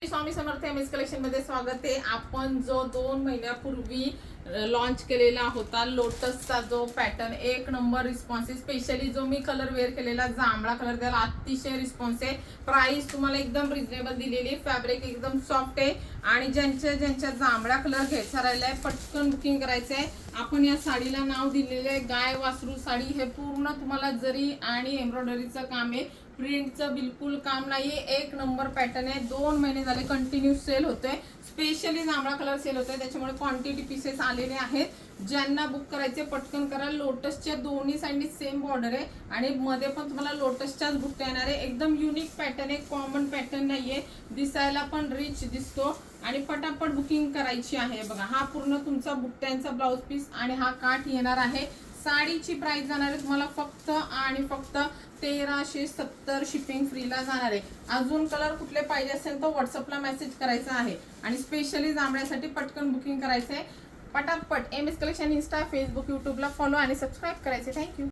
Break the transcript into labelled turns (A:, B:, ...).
A: Swami Samarth M S collection मध्ये स्वागत आहे। आपण जो 2 महिन्यापूर्वी लॉन्च केलेला होता लोटसचा जो पॅटर्न एक नंबर रिस्पॉन्स आहे। स्पेशली जो मी कलर वेअर केलेला जांभळा कलर त्याला अतिशय रिस्पॉन्स आहे। प्राइस तुम्हाला एकदम रिजनेबल दिलेली, फॅब्रिक एकदम सॉफ्ट आहे आणि ज्यांच्या जांभळा कलर घ्यायचा राहिलाय पटकन बुकिंग करायचं आहे। आपण या साडीला नाव दिलेले आहे गाय वासरू साडी। हे पूर्ण तुम्हाला जरी आणि एम्ब्रॉयडरीचं काम आहे, प्रिंटचं बिलकुल काम नाहीये, एक नंबर पॅटर्न आहे। 2 महिने झाले कंटिन्यू सेल होतोय, स्पेशली जांभळा कलर सेल होतोय, त्याच्यामुळे क्वांटिटी पीसेस आलेले आहेत। ज्यांना बुक करायचे पटकन करा। लोटसच्या दोन्ही साइडनी सेम बॉर्डर आहे आणि मध्ये पण तुम्हाला लोटसच्याच बुट्ट्या येणार आहे। एकदम युनिक पॅटर्न आहे, कॉमन पॅटर्न नाहीये, दिसायला पण रिच दिसतो आणि पटापट बुकिंग करायची आहे। बघा हा पूर्ण तुमचा बुट्ट्यांचा ब्लाउज पीस आणि हा काठ येणार आहे। साडीची प्राइस जाणार आहे तुम्हाला फक्त आणि फक्त 1370 शिपिंग फ्रीला जाणार आहे। अजून कलर कुठले पाहिजे असेल तर व्हॉट्सअपला मेसेज करायचा आहे आणि स्पेशली जांभळ्यासाठी पटकन बुकिंग करायचं आहे। पटापट M S collection insta Facebook यूट्यूबला फॉलो आणि सबस्क्राईब करायचे। थँक्यू।